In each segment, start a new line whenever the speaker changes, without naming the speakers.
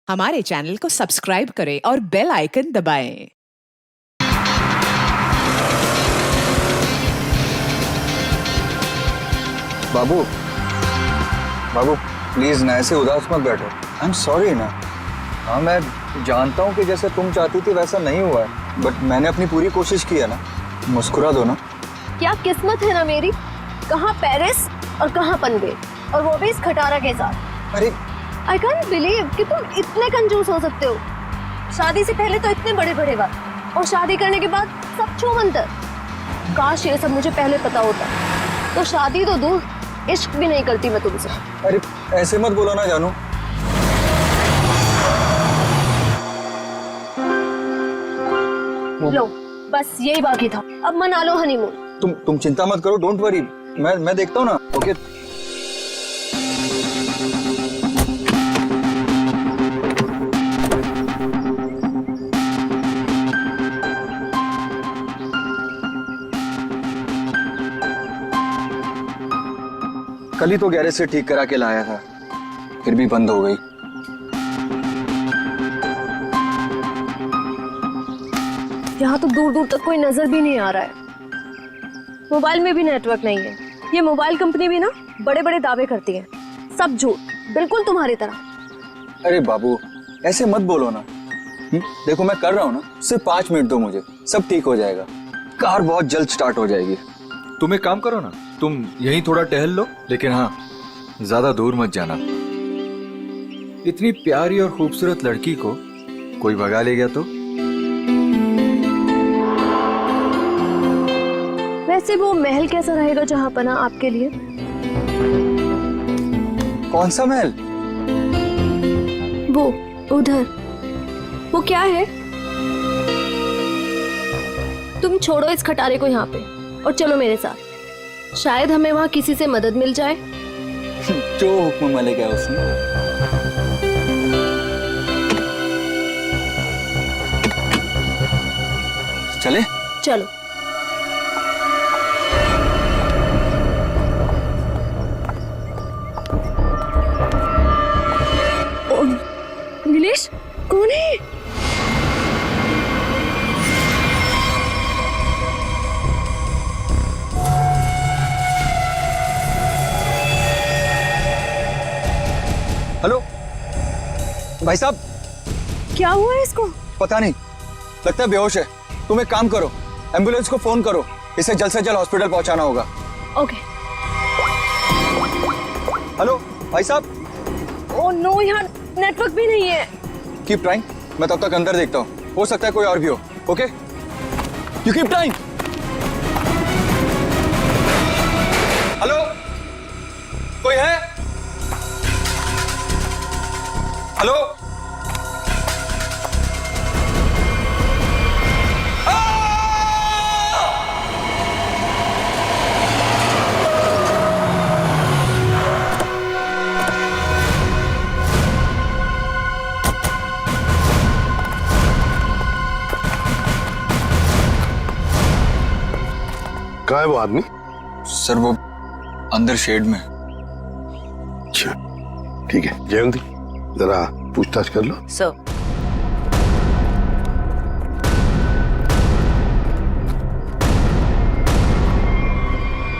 हमारे चैनल को सब्सक्राइब करें और बेल आइकन दबाएं।
बाबू बाबू प्लीज ना ऐसे उदास मत बैठो। आई एम सॉरी ना। हाँ मैं जानता हूँ कि जैसे तुम चाहती थी वैसा नहीं हुआ है, बट मैंने अपनी पूरी कोशिश की है ना। मुस्कुरा दो ना।
क्या किस्मत है ना मेरी, कहाँ पेरिस और कहाँ पनवेल, और वो भी इस खटारा के साथ।
अरे
आई कांट बिलीव कि तुम इतने कंजूस हो सकते हो। शादी से पहले तो इतने बड़े बड़े बात, और शादी करने के बाद सब छूमंतर। काश ये सब मुझे पहले पता होता, तो शादी तो दूर, इश्क भी नहीं करती मैं तुमसे।
अरे ऐसे मत बोलो ना जानू।
लो बस यही बाकी था, अब मना लो हनीमून।
तुम चिंता मत करो, डोंट वरी। मैं देखता हूँ ना। ओके कल ही तो गैरेज से ठीक करा के लाया था, फिर भी बंद हो गई।
यहाँ तो दूर दूर तक कोई नजर भी नहीं आ रहा है। मोबाइल में भी नेटवर्क नहीं है। ये मोबाइल कंपनी भी ना बड़े बड़े दावे करती है, सब झूठ, बिल्कुल तुम्हारी तरह।
अरे बाबू ऐसे मत बोलो ना। देखो मैं कर रहा हूँ ना, सिर्फ 5 मिनट दो मुझे, सब ठीक हो जाएगा। कार बहुत जल्द स्टार्ट हो जाएगी।
तुम एक काम करो ना, तुम यहीं थोड़ा टहल लो, लेकिन हाँ ज्यादा दूर मत जाना। इतनी प्यारी और खूबसूरत लड़की को कोई भगा ले गया तो?
वैसे वो महल कैसा रहेगा जहाँ पना आपके लिए?
कौन सा महल?
वो उधर, वो क्या है? तुम छोड़ो इस खटारे को यहाँ पे और चलो मेरे साथ। शायद हमें वहाँ किसी से मदद मिल जाए।
जो हुक्म मलिक है उसने। चले
चलो। नीलेश कौन है?
हेलो भाई साहब।
क्या हुआ है इसको?
पता नहीं, लगता है बेहोश है। तुम एक काम करो, एम्बुलेंस को फोन करो, इसे जल्द से जल्द हॉस्पिटल पहुंचाना होगा।
ओके।
हेलो भाई साहब।
ओह नो, यहाँ नेटवर्क भी नहीं है।
कीप ट्राइंग, मैं तब तक अंदर देखता हूँ, हो सकता है कोई और भी हो। Okay you keep trying. Hello कोई है? हेलो
कहाँ है वो आदमी?
सर वो अंदर शेड में।
अच्छा ठीक है, जयंती जरा पूछताछ कर लो।
सर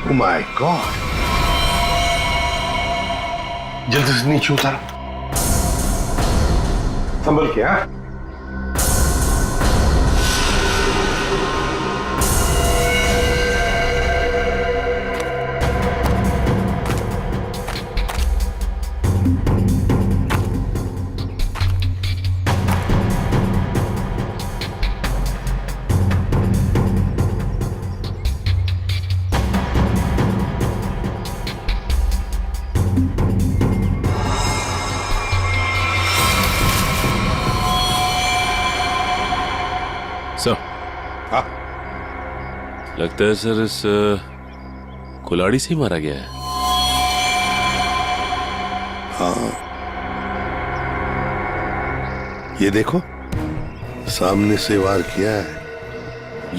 ओह माय गॉड, जल्दी से नीचे उतारो, संभल के। हाँ
सर।
हाँ
लगता है सर इस कुल्हाड़ी से ही मारा गया है।
हाँ ये देखो, सामने से वार किया है,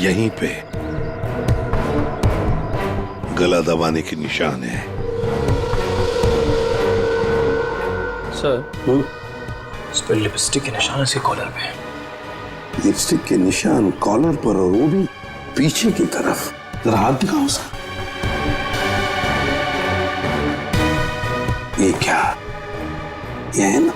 यहीं पे गला दबाने के निशान है।
सर
इस पर लिपस्टिक के निशान से कॉलर पे।
लिपस्टिक के निशान कॉलर पर और वो भी पीछे की तरफ। जरा हाथ दिखाओ उसका। ये क्या? ये है ना?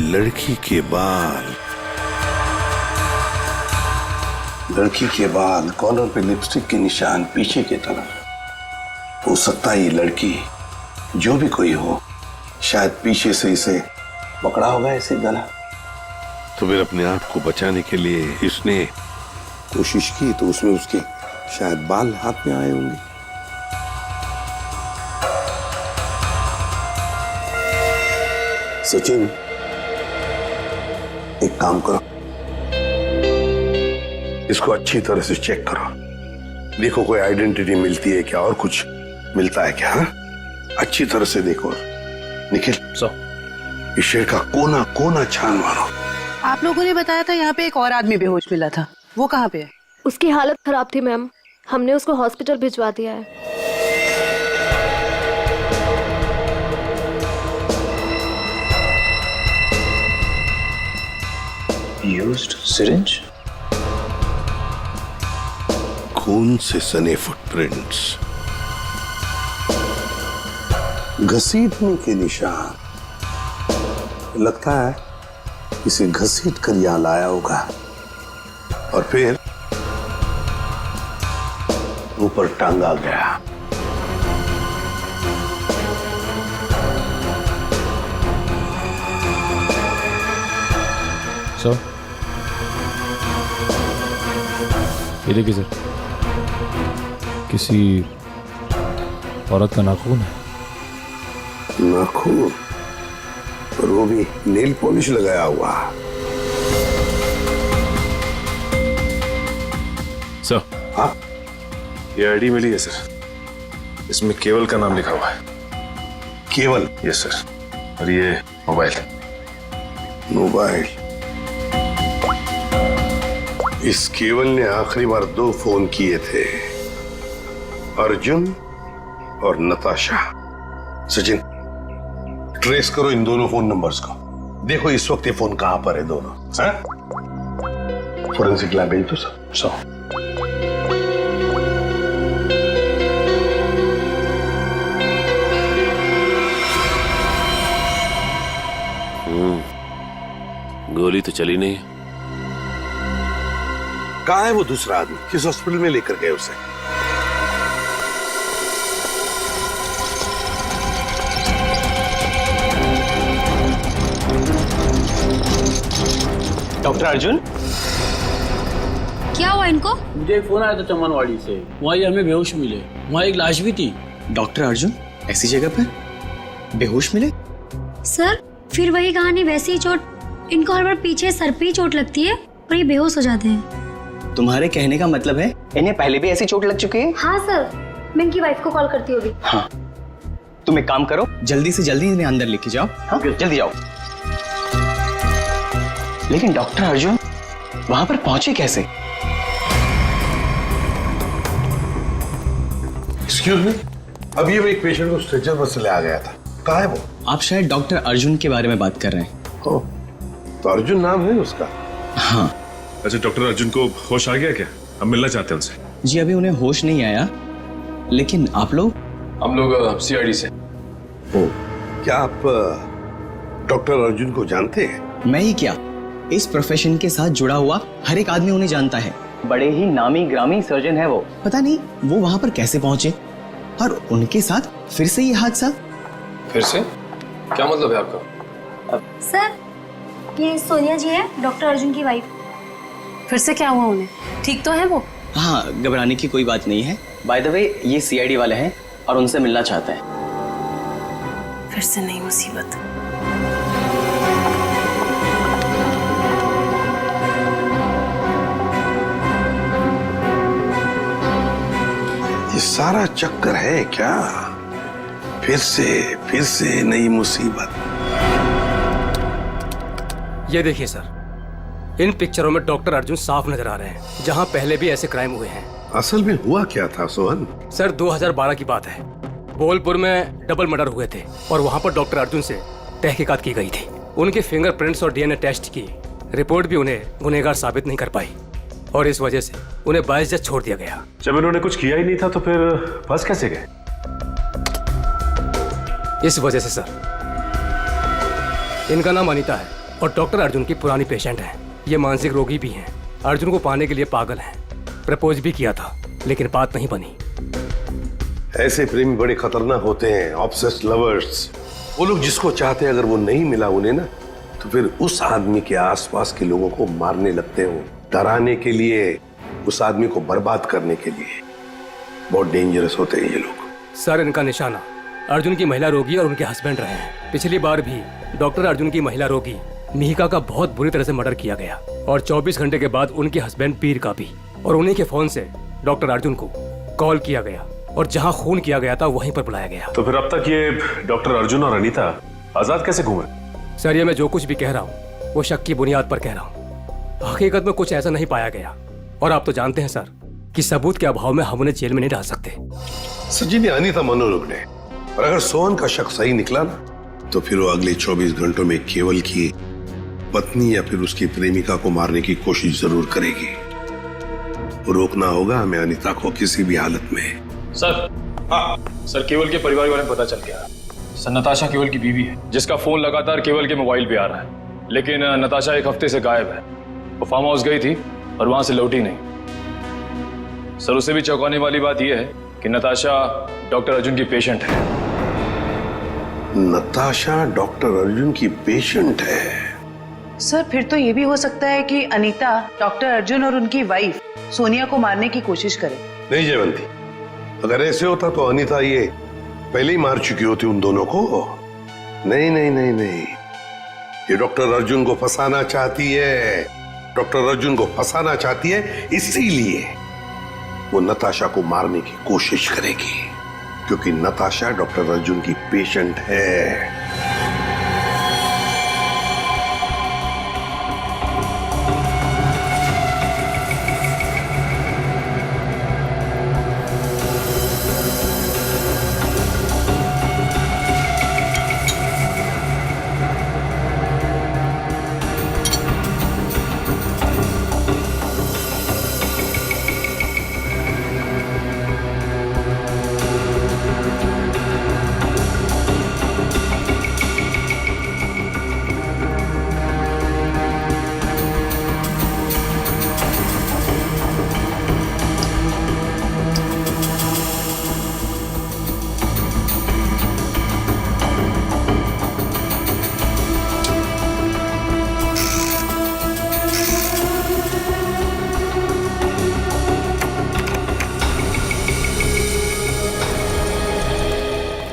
लड़की के बाल, लड़की के बाल, कॉलर पे लिपस्टिक के निशान पीछे की तरफ। हो सकता है ये लड़की जो भी कोई हो, शायद पीछे से इसे पकड़ा होगा ऐसे गला। तो फिर अपने आप को बचाने के लिए इसने कोशिश की, तो उसमें उसके शायद बाल हाथ में आए होंगे। सचिन, एक काम करो, इसको अच्छी तरह से चेक करो, देखो कोई आइडेंटिटी मिलती है क्या और कुछ मिलता है क्या। हा? अच्छी तरह से देखो। निखिल, इस शेर का कोना कोना छान मारो।
आप लोगों ने बताया था यहाँ पे एक और आदमी बेहोश मिला था, वो कहाँ पे है?
उसकी हालत खराब थी मैम, हमने उसको हॉस्पिटल भिजवा दिया है।
Used syringe?
खून से सने फुटप्रिंट्स, घसीटने के निशान। लगता है इसे घसीट कर यहां लाया होगा और फिर ऊपर टांगा गया।
सर, ये देखिए सर, किसी औरत का नाखून है।
नाखून? और वो भी नेल पॉलिश लगाया हुआ।
सर,
हाँ?
ये आईडी मिली है सर, इसमें केवल का नाम लिखा हुआ है।
केवल?
Yes sir. और ये मोबाइल।
मोबाइल? इस केवल ने आखिरी बार 2 फोन किए थे, अर्जुन और नताशा। सचिन, ट्रेस करो इन दोनों फोन नंबर्स को, देखो इस वक्त ये फोन कहां पर है दोनों। फोरेंसिक लैब भेज दो सर।
गोली तो चली नहीं।
कहां है वो दूसरा आदमी? किस हॉस्पिटल में लेकर गए उसे?
डॉक्टर अर्जुन,
क्या हुआ इनको?
मुझे एक फोन आया था चमनवाड़ी से, वहाँ ये हमें बेहोश मिले, वहाँ एक लाश भी थी।
डॉक्टर अर्जुन ऐसी जगह पर बेहोश मिले?
सर, फिर वही कहानी, वैसी ही चोट। इनको हर बार पीछे सर पे ही चोट लगती है और ये बेहोश हो जाते हैं।
तुम्हारे कहने का मतलब है इन्हें पहले भी ऐसी चोट लग चुकी है?
हाँ सर, मैं इनकी वाइफ को कॉल करती हूँ अभी।
हाँ, तुम एक काम करो, जल्दी से जल्दी इन्हें अंदर लेके जाओ। हाँ, जल्दी जाओ। लेकिन डॉक्टर अर्जुन वहां पर पहुंचे कैसे?
एक्सक्यूज मी, अभी एक पेशेंट को स्ट्रेचर पर से ले आ गया था, कहाँ है वो?
आप शायद डॉक्टर अर्जुन के बारे में बात कर रहे हैं।
ओ, तो अर्जुन नाम है उसका?
हाँ।
अच्छा, डॉक्टर अर्जुन को होश आ गया क्या? हम मिलना चाहते हैं उनसे।
जी अभी उन्हें होश नहीं आया, लेकिन आप लोग?
हम लोग सीआईडी से।
ओ, क्या आप डॉक्टर अर्जुन को जानते हैं?
मैं ही क्या, इस प्रोफेशन के साथ जुड़ा हुआ हर एक आदमी उन्हें जानता है। बड़े ही नामी ग्रामी सर्जन है वो। पता नहीं वो वहां पर कैसे पहुंचे और उनके साथ फिर से ये हादसा।
फिर से? क्या मतलब है आपका?
सर, ये सोनिया जी है, डॉक्टर अर्जुन की वाइफ।
फिर से क्या हुआ उन्हें? ठीक तो है वो?
हाँ, घबराने की कोई बात नहीं है। बाय द वे ये सीआईडी वाले हैं और उनसे मिलना चाहते हैं।
फिर से नई मुसीबत।
ये सारा चक्कर है क्या? फिर से नई मुसीबत।
ये देखिए सर,
इन पिक्चरों में डॉक्टर अर्जुन साफ नजर आ रहे हैं, जहां पहले भी ऐसे क्राइम हुए हैं।
असल में हुआ क्या था सोहन?
सर 2012 की बात है। बोलपुर में डबल मर्डर हुए थे और वहां पर डॉक्टर अर्जुन से तहकीकात की गई थी। उनके फिंगरप्रिंट्स और डीएनए टेस्ट की रिपोर्ट भी उन्हें गुनहगार साबित नहीं कर पाई और इस वजह से उन्हें बाइज्जत छोड़ दिया गया।
जब इन्होंने कुछ किया ही नहीं था तो फिर फंस कैसे गए?
इस वजह से सर। इनका नाम अनीता है और डॉक्टर अर्जुन की पुरानी पेशेंट है। ये मानसिक रोगी भी हैं। अर्जुन को पाने के लिए पागल हैं। प्रपोज भी किया था लेकिन बात नहीं बनी।
ऐसे प्रेमी बड़े खतरनाक होते हैं, ऑब्सेस्ड लवर्स। वो लोग जिसको चाहते हैं अगर वो नहीं मिला उन्हें ना, तो फिर उस आदमी के आसपास के लोगों को मारने लगते हो, डराने के लिए, उस आदमी को बर्बाद करने के लिए। बहुत डेंजरस होते हैं ये लोग।
सर इनका निशाना अर्जुन की महिला रोगी और उनके हस्बैंड रहे हैं। पिछली बार भी डॉक्टर अर्जुन की महिला रोगी मिहिका का बहुत बुरी तरह से मर्डर किया गया और 24 घंटे के बाद उनके हस्बैंड पीर का भी। और उन्हीं के फोन से डॉक्टर अर्जुन को कॉल किया गया और जहां खून किया गया था वहीं पर बुलाया गया।
तो फिर अब तक ये डॉक्टर अर्जुन और अनीता आजाद कैसे घूमे?
सर ये मैं जो कुछ भी कह रहा हूँ वो शक की बुनियाद पर कह रहा हूँ। हकीकत में कुछ ऐसा नहीं पाया गया और आप तो जानते हैं सर कि सबूत के अभाव में हम उन्हें जेल में नहीं डाल सकते।
सचिन, अनीता मनोरोग ने, और अगर सोहन का शक सही निकला ना, तो फिर वो अगले 24 घंटों में केवल की पत्नी या फिर उसकी प्रेमिका को मारने की कोशिश जरूर करेगी। रोकना होगा हमें अनीता को किसी भी हालत में।
सर सर केवल के परिवार वाले पता चल गया। सर नताशा केवल की बीवी है जिसका फोन लगातार केवल के मोबाइल पे आ रहा है, लेकिन नताशा 1 हफ्ते से गायब है। वो फार्म हाउस गई थी और वहां से लौटी नहीं। सर उससे भी चौंकाने वाली बात यह है कि नताशा डॉक्टर अर्जुन की पेशेंट है।
नताशा डॉक्टर अर्जुन की पेशेंट है?
सर फिर तो ये भी हो सकता है कि अनीता डॉक्टर अर्जुन और उनकी वाइफ सोनिया को मारने की कोशिश करे।
नहीं जयवंती, अगर ऐसे होता तो अनीता ये पहले ही मार चुकी होती उन दोनों को। नहीं नहीं नहीं नहीं, ये डॉक्टर अर्जुन को फंसाना चाहती है। डॉक्टर अर्जुन को फंसाना चाहती है, इसीलिए वो नताशा को मारने की कोशिश करेगी, क्योंकि नताशा डॉक्टर अर्जुन की पेशेंट है।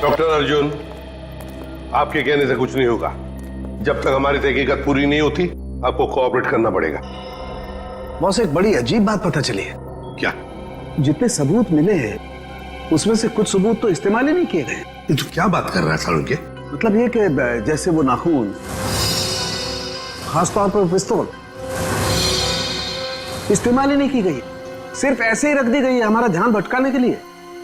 डॉक्टर अर्जुन, आपके कहने से कुछ नहीं होगा। जब तक हमारी तहकीकात पूरी नहीं होती आपको कोऑपरेट करना पड़ेगा।
बॉस, एक बड़ी अजीब बात पता चली है।
क्या?
जितने सबूत मिले हैं उसमें से कुछ सबूत तो इस्तेमाल ही नहीं किए गए।
ये तो क्या बात कर रहा है सारुण के?
मतलब ये कि जैसे वो नाखून, खासतौर पर पिस्तौल, इस्तेमाल ही नहीं की गई, सिर्फ ऐसे ही रख दी गई है हमारा ध्यान भटकाने के लिए।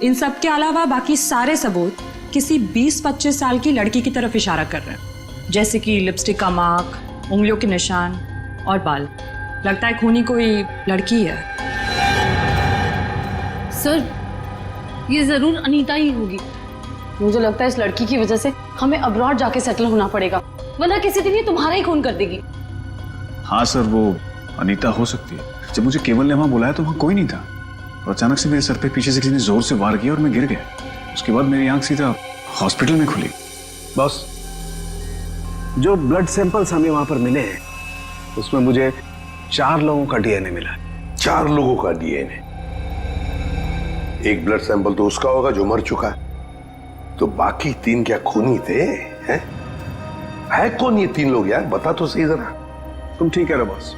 इन सब के अलावा बाकी सारे सबूत किसी 20-25 साल की लड़की की तरफ इशारा कर रहे हैं, जैसे कि लिपस्टिक का मार्क, उंगलियों के निशान और बाल। लगता है खूनी कोई लड़की है।
सर ये जरूर अनीता ही होगी। मुझे लगता है इस लड़की की वजह से हमें अब्रॉड जाके सेटल होना पड़ेगा, वरना किसी दिन ये तुम्हारा ही खून कर देगी।
हाँ सर, वो अनीता हो सकती है। जब मुझे केवल ने वहां बुलाया तो वहां कोई नहीं था और अचानक से मेरे सर पे पीछे से किसी ने जोर से वार किया और मैं गिर गया। उसके बाद मेरी आंख सीधा हॉस्पिटल में खुली।
बॉस, जो ब्लड सैंपल्स हमें वहां पर मिले हैं उसमें मुझे 4 लोगों का डीएनए मिला।
4 लोगों का डीएनए? एक ब्लड सैंपल तो उसका होगा जो मर चुका है, तो बाकी 3 क्या खूनी थे? हैं? है कौन ये 3 लोग यार? बता तो सही जरा।
तुम ठीक कह रहे हो बॉस,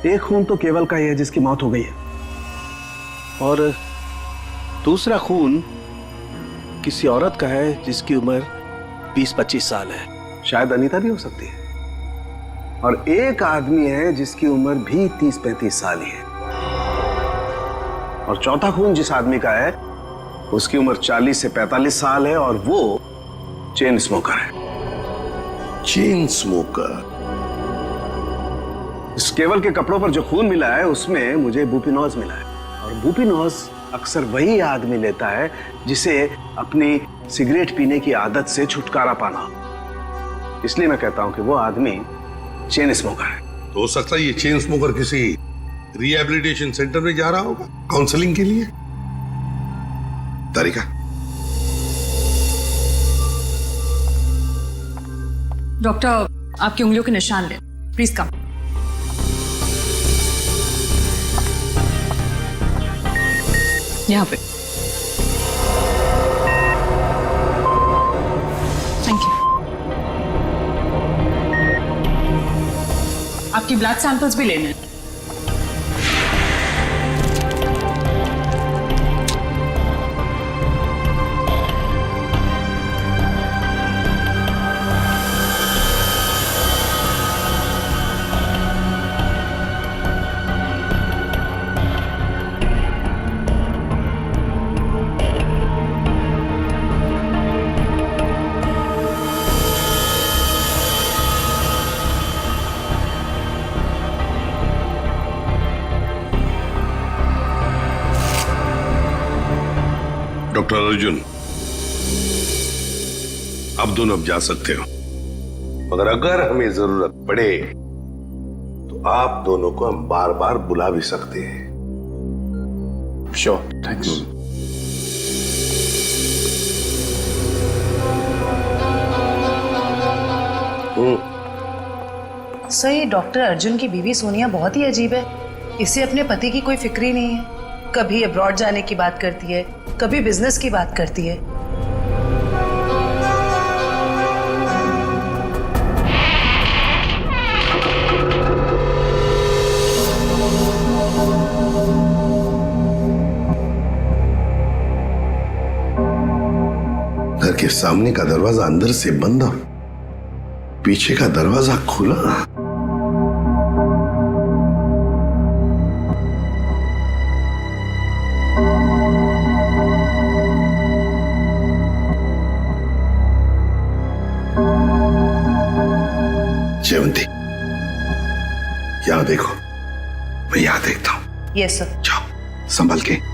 एक खून तो केवल का ही है जिसकी मौत हो गई है,
और दूसरा खून किसी औरत का है जिसकी उम्र 20-25 साल है।
शायद अनीता भी हो सकती है। और एक आदमी है जिसकी उम्र भी 30-35 साल ही है। और चौथा खून जिस आदमी का है उसकी उम्र 40 से 45 साल है और वो चेन स्मोकर है।
Chain smoker?
इस केवल के कपड़ों पर जो खून मिला है उसमें मुझे बुपिनॉज मिला है, और बुपिनॉज अक्सर वही आदमी लेता है जिसे अपनी सिगरेट पीने की आदत से छुटकारा पाना हो। इसलिए मैं कहता हूं कि वो आदमी चेन स्मोकर है।
तो हो सकता है ये चेन स्मोकर किसी रिहैबिलिटेशन सेंटर में जा रहा होगा काउंसलिंग के लिए। तारिका,
डॉक्टर आपकी उंगलियों के निशान ले, प्लीज कम। यहाँ पे। Thank you. आपकी ब्लड सैंपल्स भी लेने हैं।
डॉक्टर अर्जुन, आप दोनों अब जा सकते हो, मगर अगर हमें जरूरत पड़े तो आप दोनों को हम बार बार बुला भी सकते हैं।
Sure, thanks.
सही, डॉक्टर अर्जुन की बीवी सोनिया बहुत ही अजीब है। इसे अपने पति की कोई फिक्र ही नहीं है। कभी अब्रॉड जाने की बात करती है, कभी बिजनेस की बात करती है।
घर के सामने का दरवाजा अंदर से बंद और पीछे का दरवाजा खुला। जयवंती, यहां देखो, मैं यहां देखता हूं।
Yes sir.
जाओ, संभल के।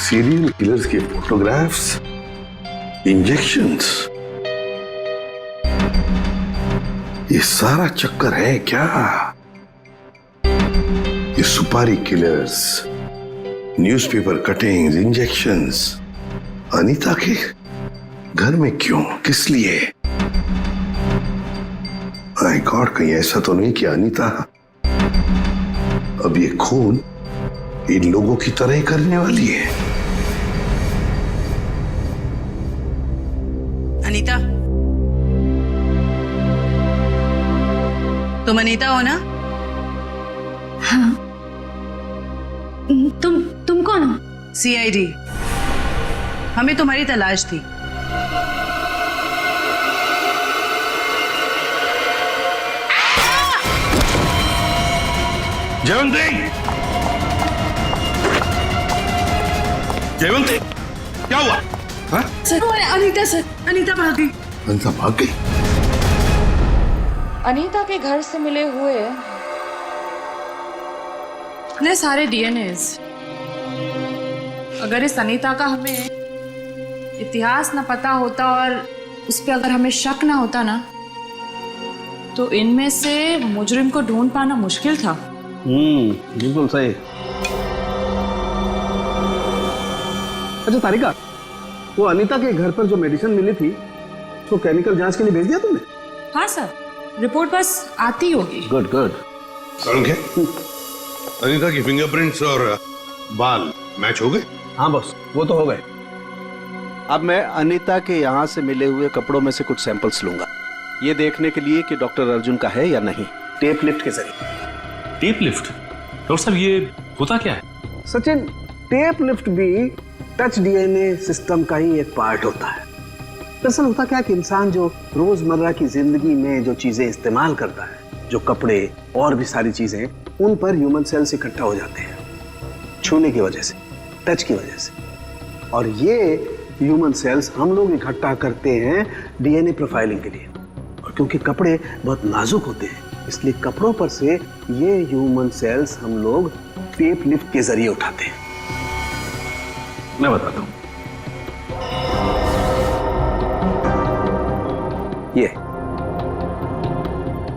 सीरियल किलर्स के फोटोग्राफ्स, इंजेक्शंस, ये सारा चक्कर है क्या? ये सुपारी killers, newspaper cuttings, injections Anita के घर में क्यों, किस लिए? माय गॉड, कहीं ऐसा तो नहीं कि अनीता अब ये खून इन लोगों की तरह ही करने वाली है?
अनीता, तुम अनीता हो ना?
हाँ। तुम कौन हो?
सीआईडी। हमें तुम्हारी तलाश थी।
जयवंती, जयवंती, क्या हुआ? हाँ?
सर, अनीता सर, अनीता भाग गई।
अनीता भाग गई?
अनीता के घर से मिले हुए इतने सारे डीएनएस, अगर इस अनीता का हमें इतिहास न पता होता और उस पर अगर हमें शक ना होता ना, तो इनमें से मुजरिम को ढूंढ पाना मुश्किल था।
बिल्कुल सही। अच्छा तारिका, वो अनीता के घर पर जो मेडिसिन मिली थी उसको केमिकल जांच के लिए भेज दिया तुमने?
हाँ सर, रिपोर्ट बस आती होगी।
Good good.
अनीता की फिंगरप्रिंट्स और बाल मैच हो गए?
हाँ बॉस, वो तो हो गए। अब मैं अनीता के यहाँ से मिले हुए कपड़ों में से कुछ सैंपल्स लूंगा, ये देखने के लिए कि डॉक्टर अर्जुन का है या नहीं, टेप लिफ्ट के जरिए।
Tape lift? डॉक्टर साहब ये होता क्या है?
सचिन, टेप लिफ्ट भी टच डीएनए सिस्टम का ही एक पार्ट होता है। दरअसल होता क्या कि इंसान जो रोजमर्रा की जिंदगी में जो चीजें इस्तेमाल करता है, जो कपड़े और भी सारी चीजें, उन पर ह्यूमन सेल्स इकट्ठा हो जाते हैं छूने की वजह से, टच की वजह से। और ये ह्यूमन सेल्स हम लोग इकट्ठा करते हैं डीएनए प्रोफाइलिंग के लिए। और क्योंकि कपड़े बहुत नाजुक होते हैं, इसलिए कपड़ों पर से ये ह्यूमन सेल्स हम लोग टेप लिफ्ट के जरिए उठाते हैं। मैं बताता हूं,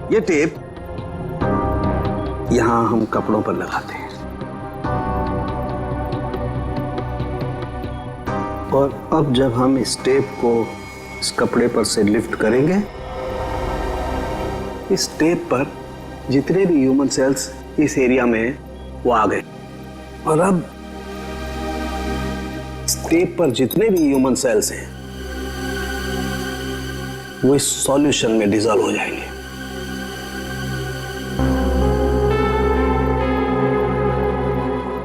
ये टेप यहां हम कपड़ों पर लगाते हैं, और अब जब हम इस टेप को इस कपड़े पर से लिफ्ट करेंगे, इस टेप पर जितने भी ह्यूमन सेल्स इस एरिया में वो आ गए। और अब इस टेप पर जितने भी ह्यूमन सेल्स हैं वो इस सॉल्यूशन में डिसॉल्व हो जाएंगे।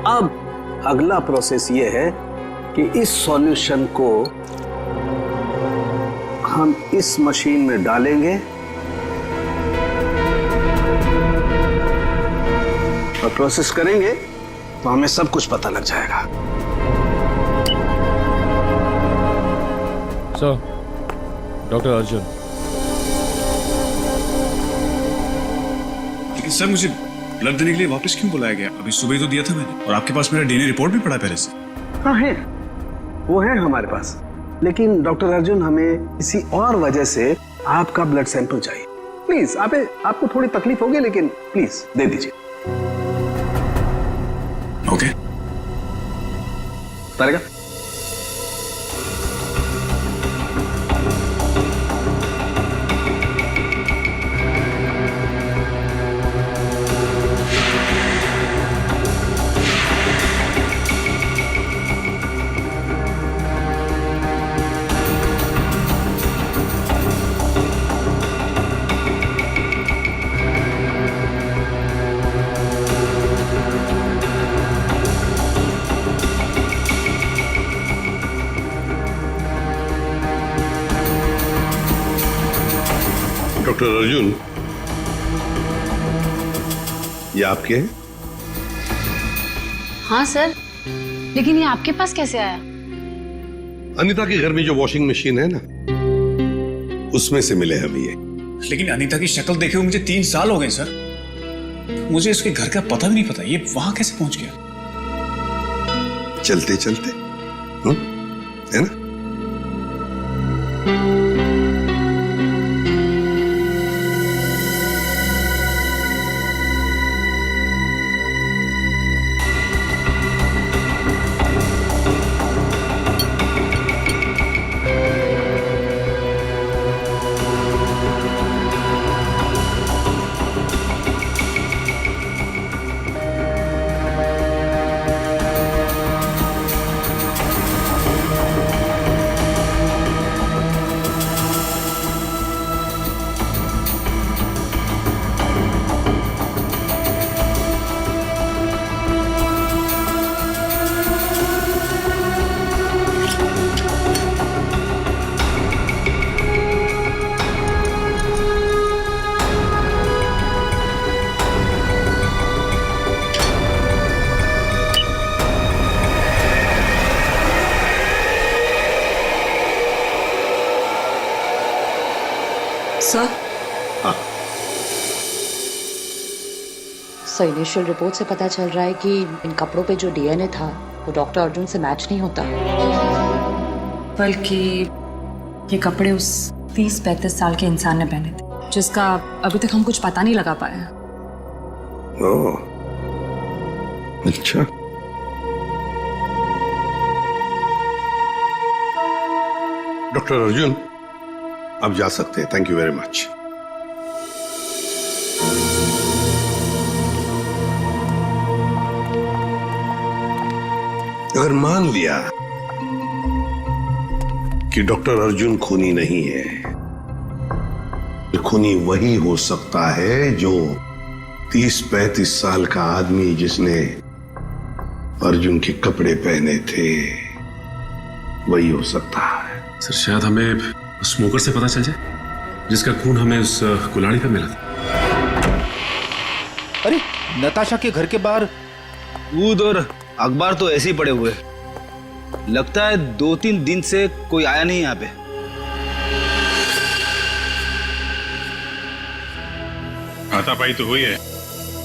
अब अगला प्रोसेस ये है कि इस सॉल्यूशन को हम इस मशीन में डालेंगे और प्रोसेस करेंगे तो हमें सब कुछ पता लग जाएगा।
Sir, doctor Arjun.
लेकिन सर, मुझे ब्लड देने के लिए वापस क्यों बुलाया गया? अभी सुबह तो दिया था मैंने, और आपके पास मेरा डीएनए रिपोर्ट भी पड़ा पहले से।
हाँ है, वो है हमारे पास, लेकिन डॉक्टर अर्जुन हमें किसी और वजह से आपका ब्लड सैंपल चाहिए। प्लीज, आपको थोड़ी तकलीफ होगी, लेकिन प्लीज दे दीजिए।
ओके।
तारिका,
डॉक्टर अर्जुन, ये आपके हैं?
हाँ सर, लेकिन ये आपके पास कैसे आया?
अनीता के घर में जो वॉशिंग मशीन है ना, उसमें से मिले हमें ये।
लेकिन अनीता की शक्ल देखे हुए मुझे 3 साल हो गए सर। मुझे इसके घर का पता भी नहीं पता, ये वहां कैसे पहुंच गया?
चलते चलते, है ना?
सर,
हाँ।
सर, इनिशियल रिपोर्ट से पता चल रहा है कि इन कपड़ों पे जो डीएनए था वो डॉक्टर अर्जुन से मैच नहीं होता,
बल्कि ये कपड़े उस 30-35 साल के इंसान ने पहने थे, जिसका अभी तक हम कुछ पता नहीं लगा पाए हैं।
ओह, अच्छा। डॉक्टर अर्जुन, आप जा सकते हैं। Thank you very much. अगर मान लिया कि डॉक्टर अर्जुन खूनी नहीं है, खूनी वही हो सकता है जो 30-35 साल का आदमी जिसने अर्जुन के कपड़े पहने थे, वही हो सकता है।
सर शायद हमें उस स्मोकर से पता चल जाए जिसका खून हमें उस कुल्हाड़ी पे मिला था।
अरे नताशा के घर के बाहर दूध और अखबार तो ऐसे ही पड़े हुए, लगता है 2-3 दिन से कोई आया नहीं यहाँ पे।
हाथापाई तो हुई है,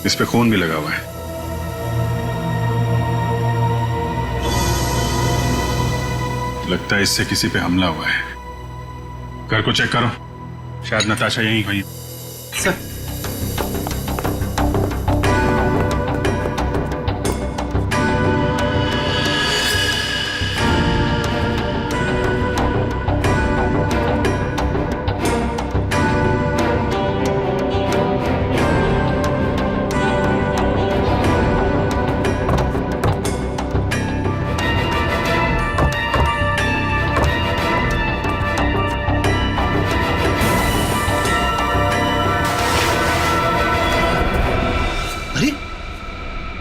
इस पे खून भी लगा हुआ है। लगता है इससे किसी पे हमला हुआ है। घर को चेक करो, शायद नताशा यहीं हुई।
सर,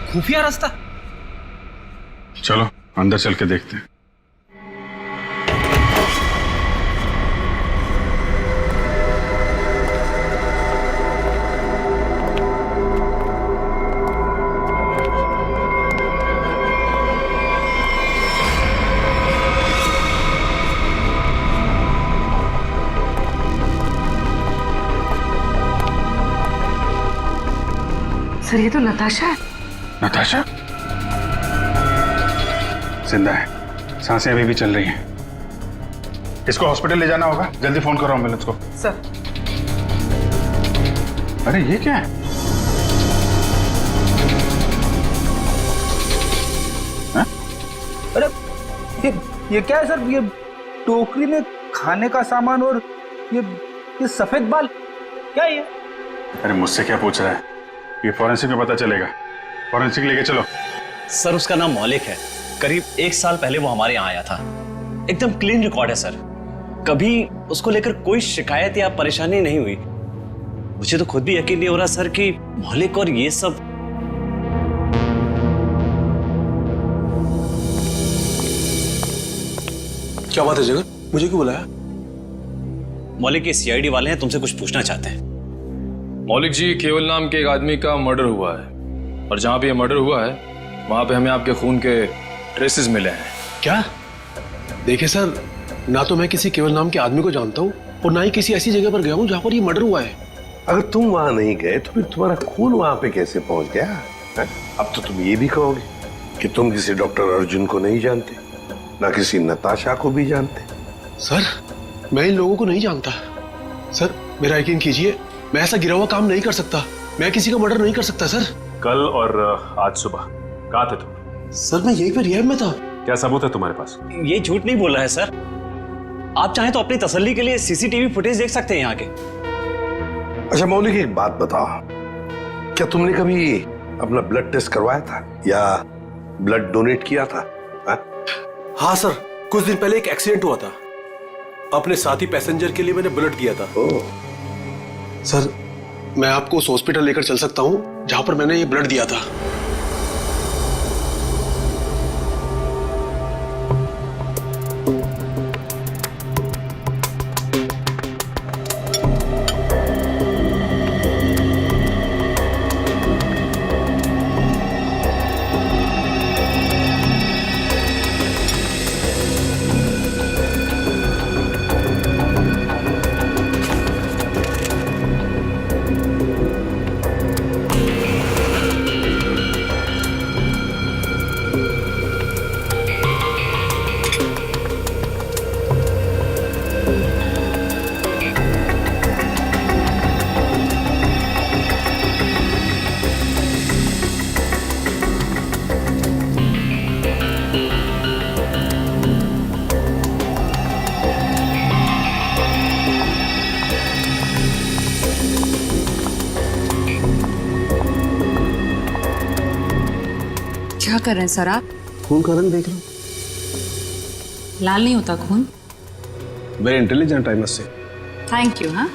खुफिया रास्ता।
चलो अंदर चल के देखते हैं।
सर ये तो नताशा है।
नताशा जिंदा है, सांसें अभी भी चल रही हैं। इसको हॉस्पिटल ले जाना होगा, जल्दी फोन करो एम्बुलेंस को।
सर।
अरे ये क्या है?
अरे ये क्या है सर? ये टोकरी में खाने का सामान और ये सफेद बाल क्या है ये?
अरे मुझसे क्या पूछ रहा है? ये फॉरेंसिक में पता चलेगा। फॉरेंसिक लेके चलो।
सर उसका नाम मौलिक है, करीब 1 साल पहले वो हमारे यहाँ आया था। एकदम क्लीन रिकॉर्ड है सर, कभी उसको लेकर कोई शिकायत या परेशानी नहीं हुई। मुझे तो खुद भी यकीन नहीं हो रहा सर कि मौलिक और ये सब।
क्या बात है जगन, मुझे क्यों बुलाया?
मौलिक के सीआईडी वाले हैं, तुमसे कुछ पूछना चाहते हैं।
मौलिक जी, केवल नाम के एक आदमी का मर्डर हुआ है और जहां पे ये मर्डर हुआ है वहां पे हमें आपके खून के ट्रेसेस मिले हैं।
क्या? देखिए सर, ना तो मैं किसी केवल नाम के आदमी को जानता हूँ और ना ही किसी ऐसी जगह पर गया हूँ जहाँ पर ये मर्डर हुआ है।
अगर तुम वहां नहीं गए तो फिर तुम्हारा खून वहां पे कैसे पहुंच गया है? अब तो तुम ये भी कहोगे कि तुम किसी डॉक्टर अर्जुन को नहीं जानते, ना किसी नताशा को भी जानते।
सर मैं इन लोगों को नहीं जानता। सर मेरा यकीन कीजिए, मैं ऐसा गिरा हुआ काम नहीं कर सकता। मैं किसी का मर्डर नहीं कर सकता सर।
कल और आज सुबह कहाँ थे तुम?
सर मैं यहीं पे रिहैब में था।
क्या सबूत है तुम्हारे पास?
ये झूठ नहीं बोल रहा है सर। आप चाहें तो अपनी तसल्ली के लिए सीसीटीवी फुटेज देख सकते हैं यहाँ के।
अच्छा मौलिक, एक बात बताओ, क्या तुमने कभी अपना ब्लड टेस्ट करवाया था या ब्लड डोनेट किया था?
हाँ सर, कुछ दिन पहले एक एक्सीडेंट हुआ था, अपने साथी पैसेंजर के लिए मैंने ब्लड किया था। सर मैं आपको उस हॉस्पिटल लेकर चल सकता हूँ जहां पर मैंने ये ब्लड दिया था।
कर रहे हैं सर आप?
खून का रंग देख लो,
लाल नहीं होता खून।
Very intelligent I must say.
Thank you. हाँ,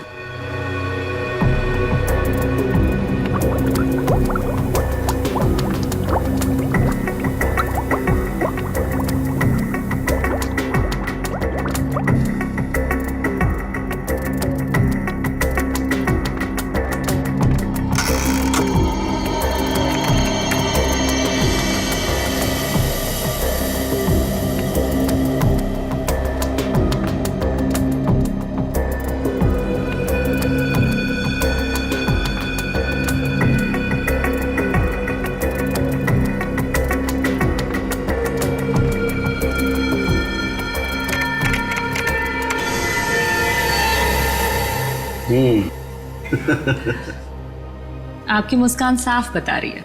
आपकी मुस्कान साफ बता रही है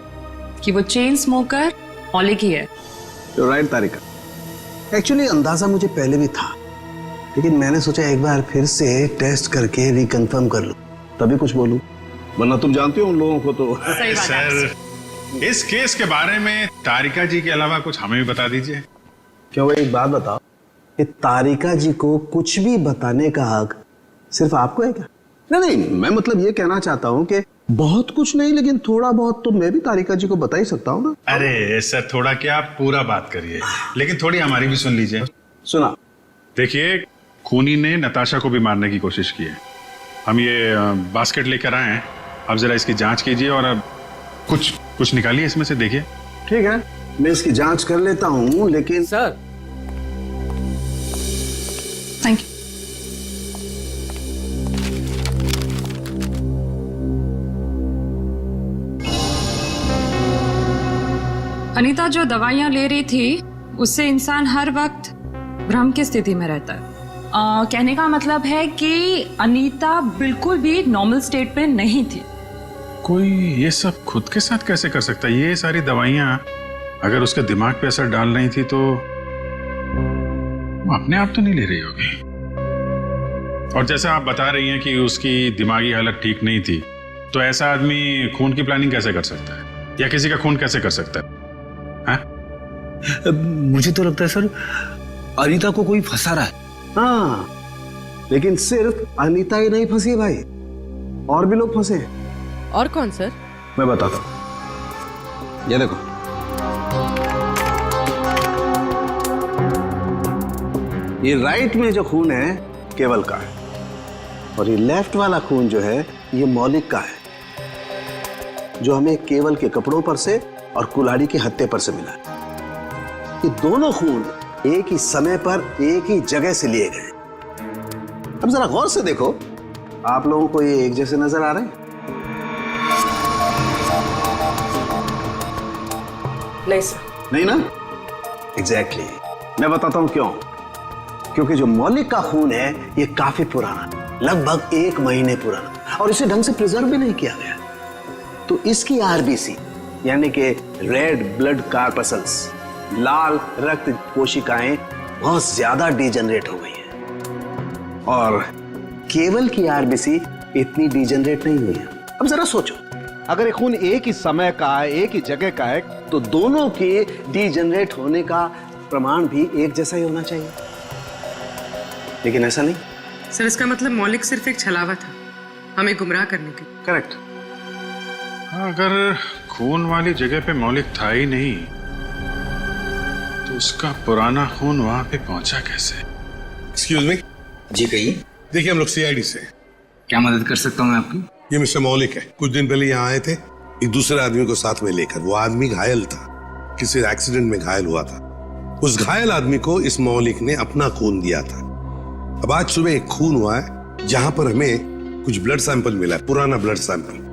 कि वो चेन स्मोकर मौलिक ही है।
राइट तारिका, एक्चुअली अंदाजा मुझे पहले भी था, लेकिन मैंने सोचा एक बार फिर से टेस्ट करके रिकन्फर्म कर लूं, तभी कुछ बोलूं, वरना तुम जानते हो उन लोगों को तो।
सर, इस केस के बारे में तारिका जी के अलावा कुछ हमें भी बता दीजिए।
क्यों भाई, एक बात बताओ कि तारिका जी को कुछ भी बताने का हक सिर्फ आपको है क्या? नहीं, मैं मतलब ये कहना चाहता हूँ कि बहुत कुछ नहीं, लेकिन थोड़ा बहुत तो मैं भी तारिका जी को बता ही सकता हूँ ना।
अरे सर, थोड़ा क्या, पूरा बात करिए, लेकिन थोड़ी हमारी भी सुन लीजिए।
सुना।
देखिए, खूनी ने नताशा को भी मारने की कोशिश की है। हम ये बास्केट लेकर आए हैं, अब जरा इसकी जांच कीजिए और अब कुछ निकालिए इसमें से, देखिए।
ठीक है, मैं इसकी जांच कर लेता हूँ, लेकिन
सर।
Thank you. अनीता जो दवाइयां ले रही थी उससे इंसान हर वक्त भ्रम की स्थिति में रहता है। कहने का मतलब है कि अनीता बिल्कुल भी नॉर्मल स्टेट पे नहीं थी।
कोई ये सब खुद के साथ कैसे कर सकता है? ये सारी दवाइयां अगर उसके दिमाग पे असर डाल रही थी तो वो अपने आप तो नहीं ले रही होगी। और जैसे आप बता रही हैं कि उसकी दिमागी हालत ठीक नहीं थी, तो ऐसा आदमी खून की प्लानिंग कैसे कर सकता है या किसी का खून कैसे कर सकता है?
मुझे तो लगता है सर अनीता को कोई फंसा रहा है। हाँ, लेकिन सिर्फ अनीता ही नहीं फंसी है भाई, और भी लोग फंसे हैं।
और कौन सर?
मैं बताता हूं, ये देखो, ये राइट में जो खून है केवल का है, और ये लेफ्ट वाला खून जो है ये मौलिक का है, जो हमें केवल के कपड़ों पर से और कुल्हाड़ी के हत्थे पर से मिला है। ये दोनों खून एक ही समय पर एक ही जगह से लिए गए। अब जरा गौर से देखो, आप लोगों को ये एक जैसे नजर आ रहे हैं?
नहीं सर।
नहीं ना? एग्जैक्टली। मैं बताता हूं क्यों। क्योंकि जो मौलिक का खून है ये काफी पुराना, लगभग 1 महीने पुराना, और इसे ढंग से प्रिजर्व भी नहीं किया गया। तो इसकी आरबीसी यानी कि रेड ब्लड कार्पसल्स, लाल रक्त कोशिकाएं बहुत ज्यादा डिजेनरेट हो गई हैं, और केवल की आरबीसी इतनी डिजेनरेट नहीं हुई है। अब जरा सोचो, अगर ये खून एक ही समय का है, एक ही जगह का है, तो दोनों के डिजेनरेट होने का प्रमाण भी एक जैसा ही होना चाहिए, लेकिन ऐसा नहीं।
सर, इसका मतलब मौलिक सिर्फ एक छलावा था हमें गुमराह करने के।
करेक्ट।
अगर खून वाली जगह पे मौलिक था ही नहीं, तो उसका पुराना खून वहां पे पहुंचा कैसे?
Excuse me.
जी कहिए।
देखिए, हम लोग सीआईडी से।
क्या मदद कर सकता हूँ मैं आपकी?
ये मिस्टर मौलिक है। कुछ दिन पहले यहाँ आए थे एक दूसरे आदमी को साथ में लेकर। वो आदमी घायल था, किसी एक्सीडेंट में घायल हुआ था। उस घायल आदमी को इस मौलिक ने अपना खून दिया था। अब आज सुबह एक खून हुआ है जहां पर हमें कुछ ब्लड सैंपल मिला है, पुराना ब्लड सैंपल।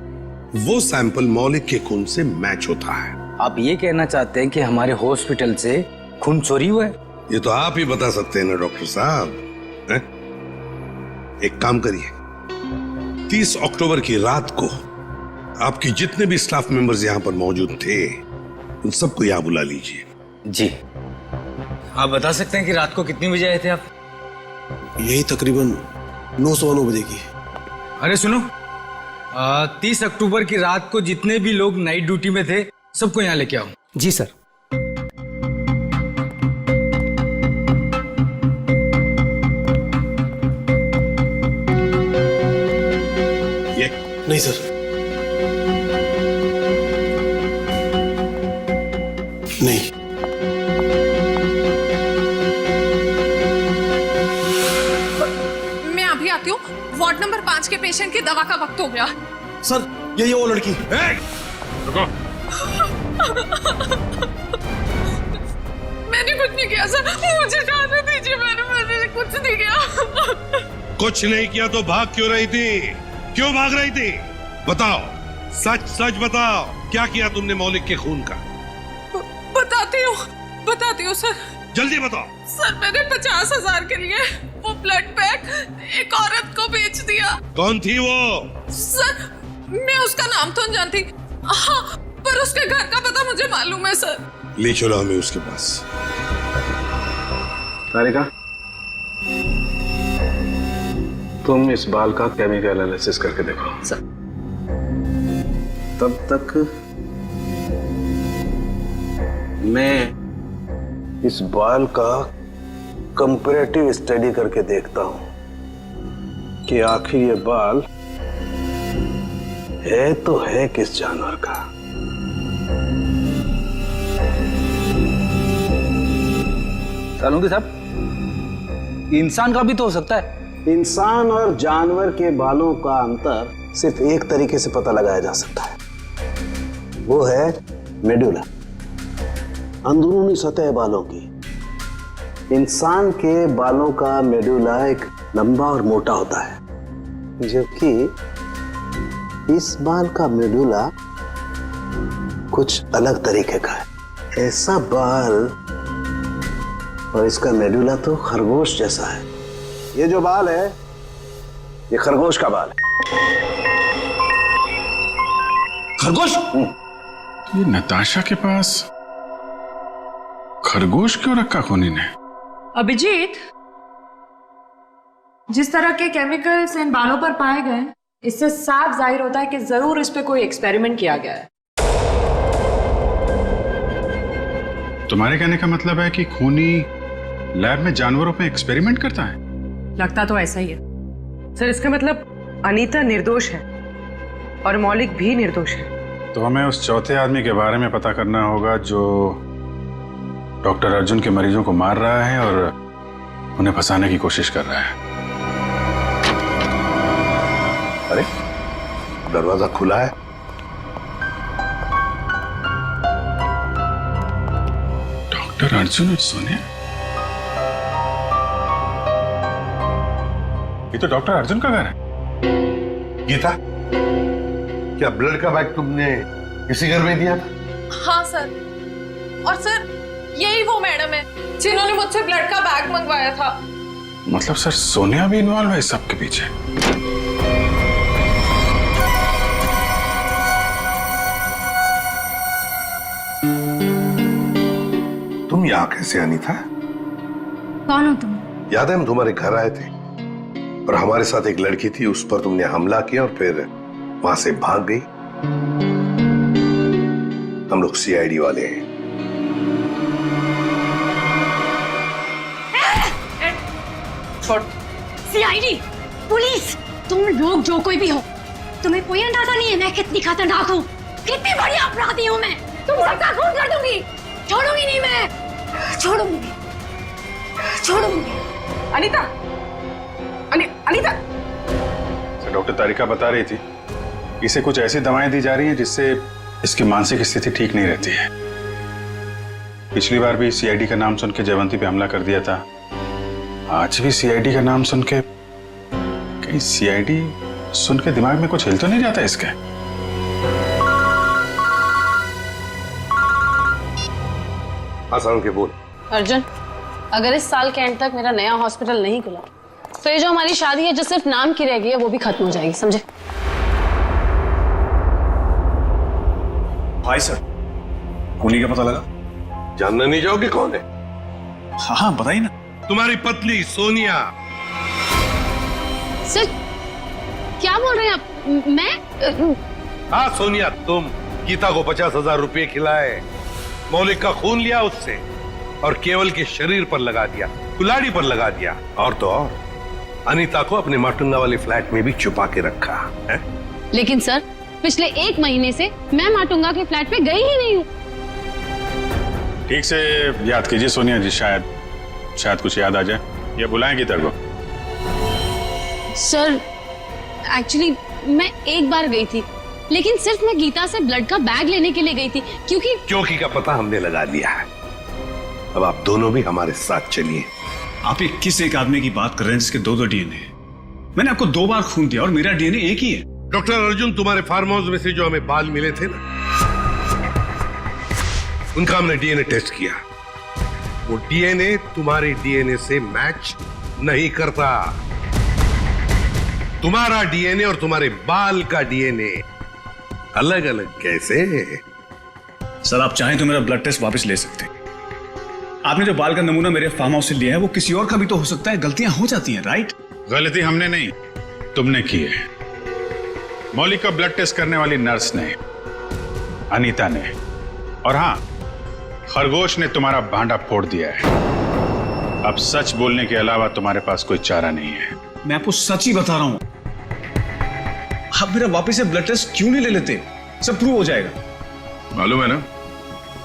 वो सैंपल मौलिक के खून से मैच होता है।
आप ये कहना चाहते हैं कि हमारे हॉस्पिटल से खून चोरी हुआ है?
ये तो आप ही बता सकते हैं ना डॉक्टर साहब। एक काम करिए, 30 अक्टूबर की रात को आपके जितने भी स्टाफ मेंबर्स यहाँ पर मौजूद थे उन सबको यहाँ बुला लीजिए।
जी। आप बता सकते हैं कि रात को कितनी बजे आए थे आप?
यही तकरीबन 9:09 बजे की।
अरे सुनो, 30 अक्टूबर की रात को जितने भी लोग नाइट ड्यूटी में थे सबको यहाँ लेके आओ।
जी सर।
ये नहीं सर, नहीं।
मैं अभी आती हूँ। वार्ड नंबर 5 के पेशेंट की दवा का वक्त हो गया।
सर यही वो लड़की।
रुको।
मैंने कुछ नहीं किया सर, मुझे जाने दीजिए। मैंने कुछ नहीं किया।
कुछ नहीं किया तो भाग क्यों रही थी? क्यों भाग रही थी? बताओ, सच सच बताओ, क्या किया तुमने मौलिक के खून का?
बताती हूँ सर।
जल्दी बताओ।
सर मैंने 50,000 के लिए वो ब्लड पैक एक औरत को बेच दिया।
कौन थी वो?
सर मैं उसका नाम तो नहीं जानती, हाँ, पर उसके घर का पता मुझे मालूम है सर।
ले चलो हमें उसके पास।
तारिका, तुम इस बाल का केमिकल एनालिसिस करके देखो।
सर।
तब तक मैं इस बाल का कंपैरेटिव स्टडी करके देखता हूं कि आखिर ये बाल है तो है किस जानवर का।
सालुंकी साहब, इंसान का भी तो हो सकता है।
इंसान और जानवर के बालों का अंतर सिर्फ एक तरीके से पता लगाया जा सकता है, वो है मेडुला, अंदरूनी सतह बालों की। इंसान के बालों का मेडुला एक लंबा और मोटा होता है, जबकि इस बाल का मेडुला कुछ अलग तरीके का है। ऐसा बाल और इसका मेडुला तो खरगोश जैसा है। ये जो बाल है, ये खरगोश का बाल है।
खरगोश? ये नताशा के पास खरगोश क्यों रखा खूनी ने?
अभिजीत, जिस तरह के केमिकल्स इन बालों पर पाए गए, इससे साफ जाहिर होता है कि जरूर इस पे कोई एक्सपेरिमेंट किया गया है।
तुम्हारे कहने का मतलब है कि खूनी लैब में जानवरों पे एक्सपेरिमेंट करता है?
लगता तो ऐसा ही है।
सर इसका मतलब अनीता निर्दोष है और मौलिक भी निर्दोष है।
तो हमें उस चौथे आदमी के बारे में पता करना होगा जो डॉक्टर अर्जुन के मरीजों को मार रहा है और उन्हें फंसाने की कोशिश कर रहा है।
अरे दरवाजा खुला है।
डॉक्टर अर्जुन और सोनिया? ये तो डॉक्टर अर्जुन का घर है।
गीता, क्या ब्लड का बैग तुमने इसी घर में दिया था?
हाँ सर, और सर यही वो मैडम है जिन्होंने मुझसे ब्लड का बैग मंगवाया था।
मतलब सर सोनिया भी इन्वॉल्व है इस सब के पीछे?
तुम यहाँ कैसे आनी था?
कौन हो तुम?
याद है हम तुम्हारे घर आए थे और हमारे साथ एक लड़की थी, उस पर तुमने हमला किया और फिर वहां से भाग गई। हम लोग सीआईडी वाले हैं।
सीआईडी, पुलिस, तुम लोग जो कोई भी हो, तुम्हें कोई अंदाजा नहीं है मैं कितनी खतरनाक हूँ, कितनी बड़ी अपराधी हूँ मैं। तुम सबका खून कर दूंगी, छोड़ूंगी नहीं मैं, छोड़ूंगी।
अनीता, अनीता।
डॉक्टर तारिका बता रही थी इसे कुछ ऐसी दवाएं दी जा रही हैं जिससे इसकी मानसिक स्थिति ठीक नहीं रहती है। पिछली बार भी सीआईडी का नाम सुन के जयवंती पे हमला कर दिया था, आज भी सीआईडी का नाम सुन के, कहीं सीआईडी सुन के दिमाग में कुछ हिल तो नहीं जाता इसके?
आसान के बोल।
अर्जुन, अगर इस साल के एंड तक मेरा नया हॉस्पिटल नहीं खुला तो ये जो हमारी शादी है जो सिर्फ नाम की रह गई है वो भी खत्म हो जाएगी, समझे?
भाई सर, खूनी का पता लगा?
जानना नहीं चाहोगे कौन है?
हाँ बताइए ना।
तुम्हारी पत्नी सोनिया।
सर क्या बोल रहे हैं आप? मैं?
हाँ सोनिया, तुम गीता को 50,000 रुपए खिलाए, मौलिक का खून लिया उससे और केवल के शरीर पर लगा दिया, कुल्हाड़ी पर लगा दिया, और तो और अनीता को अपने माटुंगा वाले फ्लैट में भी छुपा के रखा है।
लेकिन सर पिछले 1 महीने से मैं माटुंगा के फ्लैट पे गई ही नहीं हूँ।
ठीक से याद कीजिए सोनिया जी, शायद कुछ याद आ जाए या बुलाएंगी तेरे को।
सर एक्चुअली मैं एक बार गई थी, लेकिन सिर्फ मैं गीता से ब्लड का बैग लेने के लिए गई थी, क्योंकि
का पता हमने लगा लिया है। अब आप दोनों भी हमारे साथ चलिए।
आप ये किस एक आदमी की बात कर रहे हैं जिसके 2 डीएनए हैं? मैंने आपको 2 बार खून दिया और मेरा डीएनए एक ही है।
डॉक्टर अर्जुन, तुम्हारे फार्म हाउस में से जो हमें बाल मिले थे ना, उनका हमने डीएनए टेस्ट किया। वो डीएनए तुम्हारे डीएनए से मैच नहीं करता। तुम्हारा डीएनए और तुम्हारे बाल का डीएनए अलग अलग कैसे?
सर आप चाहें तो मेरा ब्लड टेस्ट वापस ले सकते हैं। आपने जो बाल का नमूना मेरे फार्म हाउस से लिया है वो किसी और का भी तो हो सकता है। गलतियां हो जाती हैं, राइट? गलती हमने नहीं, तुमने की है। मौलिक का ब्लड टेस्ट करने वाली नर्स ने, अनीता ने, और हाँ, खरगोश ने तुम्हारा भांडा फोड़ दिया है। अब सच बोलने के अलावा तुम्हारे पास कोई चारा नहीं है। मैं आपको सच ही बता रहा हूं। आप मेरा वापस से ब्लड टेस्ट क्यों नहीं ले लेते? सब प्रूव हो जाएगा।
मालूम है ना,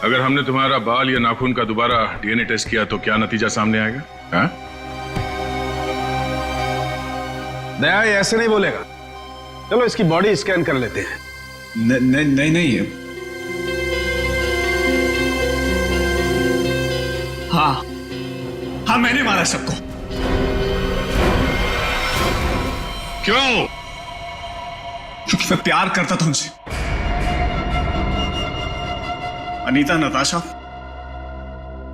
अगर हमने तुम्हारा बाल या नाखून का दोबारा डीएनए टेस्ट किया तो क्या नतीजा सामने आएगा? हाँ?
नया ये ऐसे नहीं बोलेगा। चलो इसकी बॉडी स्कैन कर लेते हैं।
नहीं। हाँ मैंने मारा सबको।
क्यों?
क्योंकि मैं प्यार करता था उनसे। अनीता, नताशा,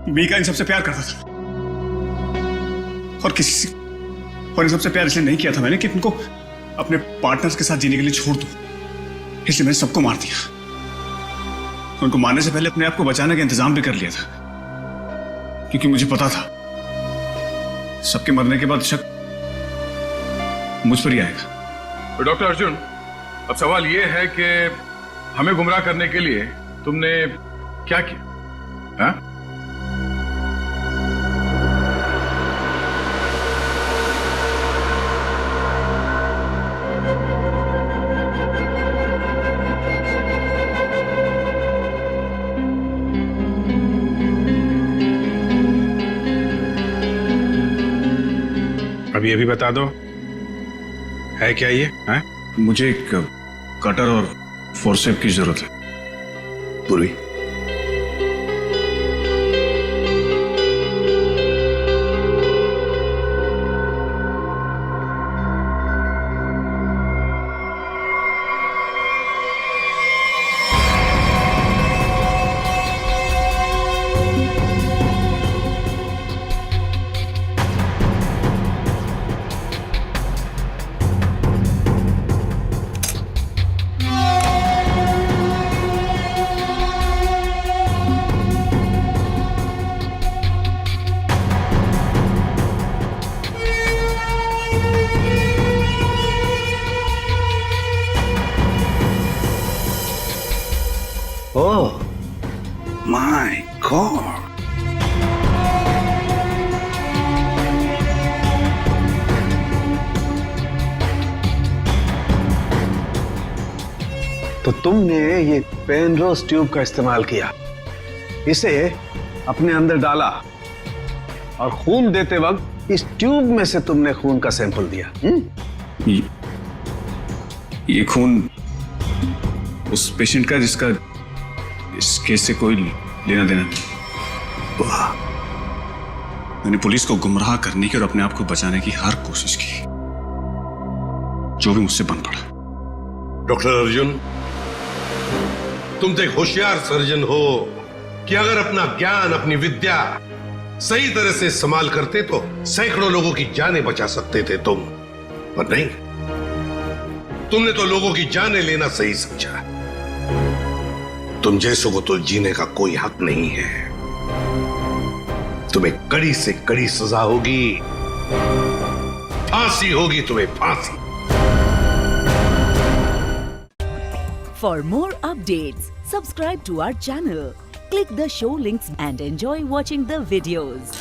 मीका, इन सबसे प्यार करता था। और इन सबसे प्यार इसलिए नहीं किया था मैंने कि उनको अपने पार्टनर्स के साथ जीने के लिए छोड़ दूं। इसलिए मैंने सबको मार दिया। उनको मारने से पहले अपने आप को बचाने का इंतजाम भी कर लिया था, क्योंकि मुझे पता था सबके मरने के बाद शक मुझ पर ही आएगा।
तो डॉक्टर अर्जुन, अब सवाल यह है कि हमें गुमराह करने के लिए तुमने क्या किया? हाँ?
अब ये भी बता दो, है क्या ये?
है? मुझे एक कटर और फोर्सेप की जरूरत है।
पूरी Oh my God!
तो तुमने ये पेनरोज ट्यूब का इस्तेमाल किया, इसे अपने अंदर डाला और खून देते वक्त इस ट्यूब में से तुमने खून का सैंपल दिया।
ये खून उस पेशेंट का जिसका इस केस से कोई लेना देना नहीं।
वाह!
मैंने पुलिस को गुमराह करने की और अपने आप को बचाने की हर कोशिश की, जो भी मुझसे बन पड़ा।
डॉक्टर अर्जुन, तुम तो एक होशियार सर्जन हो कि अगर अपना ज्ञान, अपनी विद्या सही तरह से इस्तेमाल करते तो सैकड़ों लोगों की जानें बचा सकते थे तुम, पर नहीं, तुमने तो लोगों की जानें लेना सही समझा। तुम जैसों को तो जीने का कोई हक नहीं है। तुम्हें कड़ी से कड़ी सजा होगी, फांसी होगी तुम्हें, फांसी।
For more updates, subscribe to our channel, click the show links and enjoy watching the videos.